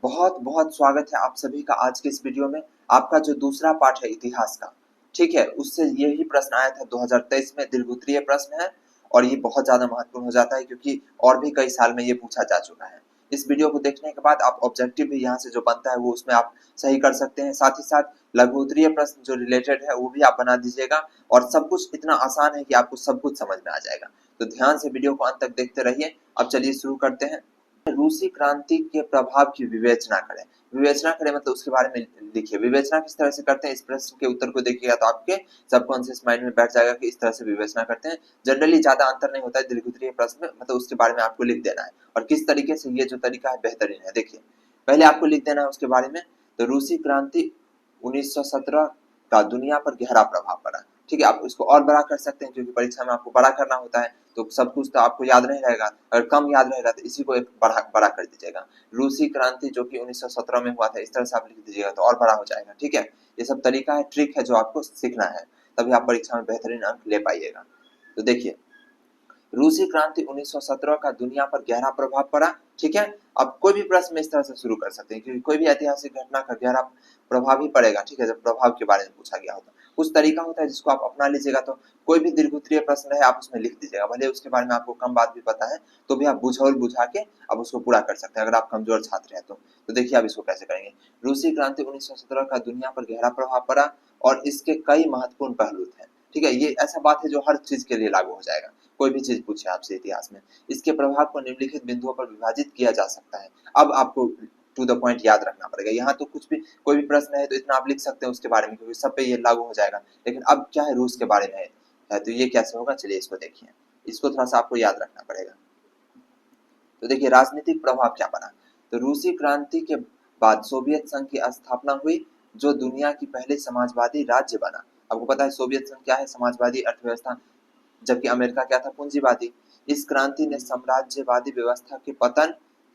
बहुत बहुत स्वागत है आप सभी का आज के इस वीडियो में। आपका जो दूसरा पार्ट है इतिहास का, ठीक है, उससे यही प्रश्न आया था 2023 में। दीर्घ प्रश्न है और ये बहुत ज्यादा महत्वपूर्ण हो जाता है क्योंकि और भी कई साल में ये पूछा जा चुका है। इस वीडियो को देखने के बाद आप ऑब्जेक्टिव भी यहाँ से जो बनता है वो उसमें आप सही कर सकते हैं। साथ ही साथ लघु उत्तरीय प्रश्न जो रिलेटेड है वो भी आप बना दीजिएगा और सब कुछ इतना आसान है कि आपको सब कुछ समझ में आ जाएगा। तो ध्यान से वीडियो को अंत तक देखते रहिए। अब चलिए शुरू करते हैं। रूसी क्रांति के प्रभाव की विवेचना करें। विवेचना करें मतलब उसके बारे में लिखिए। विवेचना किस तरह से करते हैं, इस प्रश्न के उत्तर को देखिएगा तो आपके सबकॉन्शियस माइंड में बैठ जाएगा कि इस तरह से विवेचना करते हैं। जनरली ज्यादा अंतर नहीं होता है दीर्घ उत्तरीय प्रश्न में, मतलब उसके बारे में आपको लिख देना है और किस तरीके से ये जो तरीका है बेहतरीन है। देखिए, पहले आपको लिख देना है उसके बारे में। तो रूसी क्रांति 1917 का दुनिया पर गहरा प्रभाव पड़ा। ठीक है, आप इसको और बड़ा कर सकते हैं क्योंकि परीक्षा में आपको बड़ा करना होता है तो सब कुछ तो आपको याद नहीं रहेगा। अगर कम याद रहेगा तो इसी को एक बड़ा कर दीजिएगा। रूसी क्रांति जो कि 1917 में हुआ था, इस तरह से आप लिख दीजिएगा तो और बड़ा हो जाएगा। ठीक है, ये सब तरीका है, ट्रिक है जो आपको सीखना है, तभी आप परीक्षा में बेहतरीन अंक ले पाइएगा। तो देखिए, रूसी क्रांति 1917 का दुनिया पर गहरा प्रभाव पड़ा। ठीक है, अब कोई भी प्रश्न में इस तरह से शुरू कर सकते हैं क्योंकि कोई भी ऐतिहासिक घटना का गहरा प्रभाव ही पड़ेगा। ठीक है, जब प्रभाव के बारे में पूछा गया होता कुछ तरीका होता है जिसको आप अपना लीजिएगा तो कोई भी दीर्घोत्तरीय प्रश्न रहे आप उसमें लिख दीजिएगा। भले उसके बारे में आपको कम बात भी पता है तो भी आप बुझौल बुझा के अब उसको पूरा कर सकते हैं अगर आप कमजोर छात्र हैं तो देखिए आप इसको कैसे करेंगे। रूसी क्रांति 1917 का दुनिया पर गहरा प्रभाव पड़ा और इसके कई महत्वपूर्ण पहलू थे। ठीक है, ये ऐसा बात है जो हर चीज के लिए लागू हो जाएगा। कोई भी चीज पूछे आपसे इतिहास में, इसके प्रभाव को निम्नलिखित बिंदुओं पर विभाजित किया जा सकता है। अब आपको टू द पॉइंट याद रखना पड़ेगा। यहाँ तो कुछ भी कोई भी प्रश्न है तो इतना आप लिख सकते हैं उसके बारे में क्योंकि सब पे ये लागू हो जाएगा। लेकिन अब क्या है, रूस के बारे में है तो ये कैसे होगा, चलिए इसको देखिए। इसको थोड़ा सा आपको याद रखना पड़ेगा। तो देखिए, राजनीतिक प्रभाव क्या बना। तो रूसी क्रांति के बाद सोवियत संघ की स्थापना हुई जो दुनिया की पहली समाजवादी राज्य बना। आपको पता है सोवियत संघ क्या है, समाजवादी अर्थव्यवस्था, जबकि अमेरिका क्या था, पूंजीवादी। इस क्रांति ने साम्राज्यवादी व्यवस्था के पतन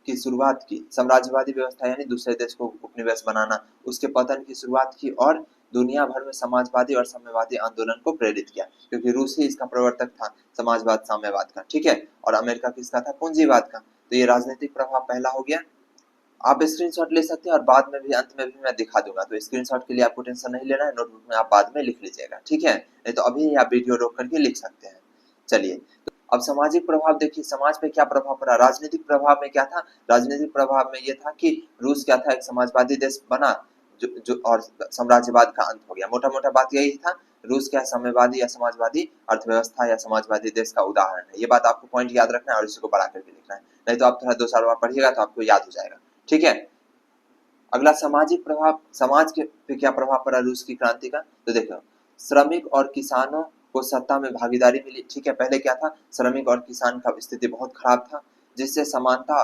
की शुरुआत की। साम्राज्यवादी व्यवस्था यानी दूसरे देश को उपनिवेश बनाना, उसके पतन की शुरुआत की और दुनिया भर में समाजवादी और साम्यवादी आंदोलन को प्रेरित किया क्योंकि रूस ही इसका प्रवर्तक था, समाजवाद साम्यवाद का। ठीक है, और अमेरिका किसका था, पूंजीवाद का। तो ये राजनीतिक प्रभाव पहला हो गया। आप स्क्रीनशॉट ले सकते हैं और बाद में भी अंत में भी मैं दिखा दूंगा, तो स्क्रीनशॉट के लिए आपको टेंशन नहीं लेना है, नोटबुक में आप बाद में लिख लीजिएगा। ठीक है, नहीं तो अभी आप वीडियो रोक करके लिख सकते हैं। चलिए, तो अब सामाजिक प्रभाव देखिए, समाज पे क्या प्रभाव पड़ा। राजनीतिक प्रभाव में क्या था, राजनीतिक प्रभाव में ये था कि रूस क्या था, एक समाजवादी देश बना जो और साम्राज्यवाद का अंत हो गया। मोटा मोटा बात यही था। रूस क्या है, साम्यवादी या समाजवादी अर्थव्यवस्था या समाजवादी देश का उदाहरण है। ये बात आपको पॉइंट याद रखना है और इसको बड़ा करके लिखना है, नहीं तो आप थोड़ा दो साल बाद पढ़िएगा तो आपको याद हो जाएगा। ठीक है, अगला सामाजिक प्रभाव, समाज के पे क्या प्रभाव पड़ा रूस की क्रांति का। तो देखो, श्रमिक और किसानों को सत्ता में भागीदारी मिली। ठीक है, पहले क्या था, श्रमिक और किसान का स्थिति बहुत खराब था जिससे समानता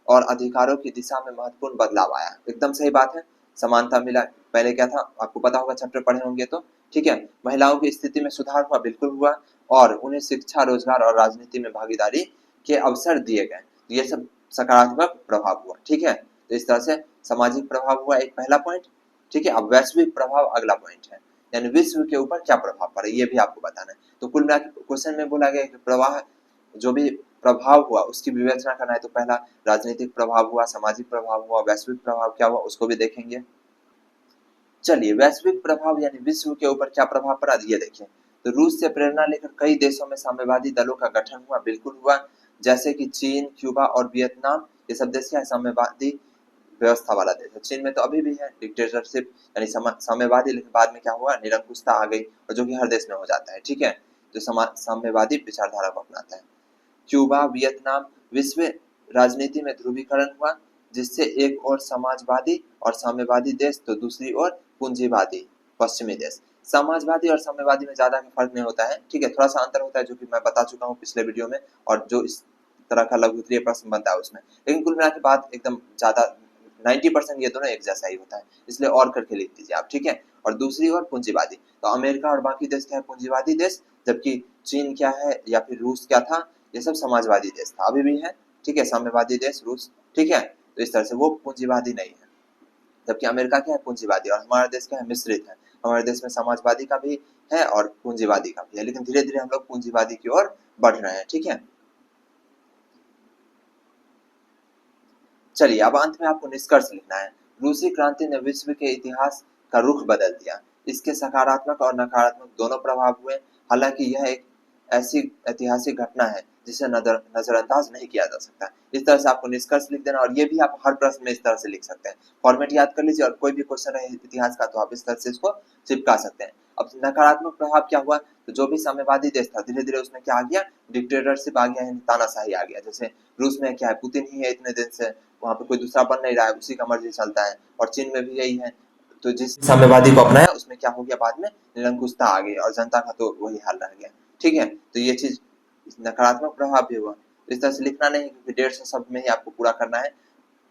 और अधिकारों की दिशा में महत्वपूर्ण बदलाव आया। एकदम सही बात है, समानता मिला। पहले क्या था आपको पता होगा, चैप्टर पढ़े होंगे तो। ठीक है, महिलाओं की स्थिति में सुधार हुआ, बिल्कुल हुआ, और उन्हें शिक्षा, रोजगार और राजनीति में भागीदारी के अवसर दिए गए। ये सब सकारात्मक प्रभाव हुआ। ठीक है, तो इस तरह से सामाजिक प्रभाव हुआ एक पहला पॉइंट। ठीक है, अब वैश्विक प्रभाव अगला पॉइंट है, यानी विश्व के ऊपर क्या प्रभाव पड़ा ये भी आपको बताना है। तो कुल मिला के क्वेश्चन में बोला गया कि प्रवाह जो भी प्रभाव हुआ उसकी विवेचना करना है। तो पहला राजनीतिक प्रभाव हुआ, सामाजिक प्रभाव हुआ, वैश्विक प्रभाव क्या हुआ उसको भी देखेंगे। चलिए, वैश्विक प्रभाव यानी विश्व के ऊपर क्या प्रभाव पड़ा ये देखिए। तो रूस से प्रेरणा लेकर कई देशों में साम्यवादी दलों का गठन हुआ, बिल्कुल हुआ, जैसे कि चीन, क्यूबा और वियतनाम। ये सब देश क्या है, साम्यवादी व्यवस्था वाला देश है। चीन में तो अभी भी है डिक्टेटरशिप यानी साम्यवादी, लेकिन बाद में क्या हुआ, निरंकुशता आ गई, और जो कि हर देश में हो जाता है। ठीक है, जो साम्यवादी विचारधारा को अपनाता है। क्यूबा, वियतनाम, विश्व राजनीति में ध्रुवीकरण हुआ जिससे एक ओर समाजवादी और साम्यवादी देश तो दूसरी ओर पूंजीवादी पश्चिमी देश। समाजवादी और साम्यवादी में ज्यादा फर्क नहीं होता है। ठीक है, थोड़ा सा अंतर होता है जो कि मैं बता चुका हूँ पिछले वीडियो में, और जो इस तरह का लघु उत्तरीय प्रश्न बनता है उसमें। लेकिन कुल मिला के बात एकदम ज्यादा 90% ये दोनों एक जैसा ही होता है, इसलिए और करके लिख दीजिए आप। ठीक है, और दूसरी ओर पूंजीवादी, तो अमेरिका और बाकी देश क्या है, पूंजीवादी देश, जबकि चीन क्या है या फिर रूस क्या था, ये सब समाजवादी देश था, अभी भी है। ठीक है, साम्यवादी देश रूस। ठीक है, तो इस तरह से वो पूंजीवादी नहीं है, जबकि अमेरिका क्या है, पूंजीवादी, और हमारा देश क्या है, मिश्रित है। हमारे देश में समाजवादी का भी है और पूंजीवादी का भी है, लेकिन धीरे धीरे हम लोग पूंजीवादी की ओर बढ़ रहे हैं। ठीक है, चलिए अब अंत में आपको निष्कर्ष लिखना है। रूसी क्रांति ने विश्व के इतिहास का रुख बदल दिया। इसके सकारात्मक और नकारात्मक दोनों प्रभाव हुए। हालांकि यह एक ऐसी ऐतिहासिक घटना है जिसे नजरअंदाज नहीं किया जा सकता। इस तरह से आपको निष्कर्ष लिख देना, और ये भी आप हर प्रश्न में इस तरह से लिख सकते हैं। फॉर्मेट याद कर लीजिए, और कोई भी क्वेश्चन है इतिहास का तो आप इस तरह से इसको चिपका सकते हैं। अब नकारात्मक प्रभाव क्या हुआ, तो जो भी साम्यवादी देश था धीरे धीरे उसमें क्या आ गया, डिक्टेटरशिप आ गया, तानाशाही आ गया। जैसे रूस में क्या है, पुतिन ही है इतने दिन से, वहां पे कोई दूसरा बन नहीं रहा है, उसी का मर्जी चलता है। और चीन में भी यही है। तो जिस साम्यवादी को अपनाया उसमें क्या हो गया, बाद में निरंकुशता आ गई और जनता का तो वही हाल रह गया। ठीक है, तो ये चीज नकारात्मक प्रभाव भी हुआ। इस तरह से लिखना नहीं, क्योंकि 150 शब्द में ही आपको पूरा करना है।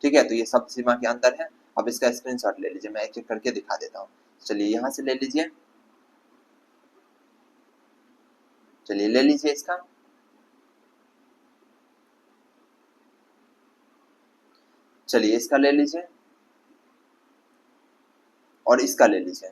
ठीक है, तो ये शब्द सीमा के अंदर है। अब इसका स्क्रीनशॉट ले लीजिए, मैं एक एक करके दिखा देता हूँ। चलिए यहाँ से ले लीजिए, चलिए ले लीजिए इसका, चलिए इसका ले लीजिए, और इसका ले लीजिए।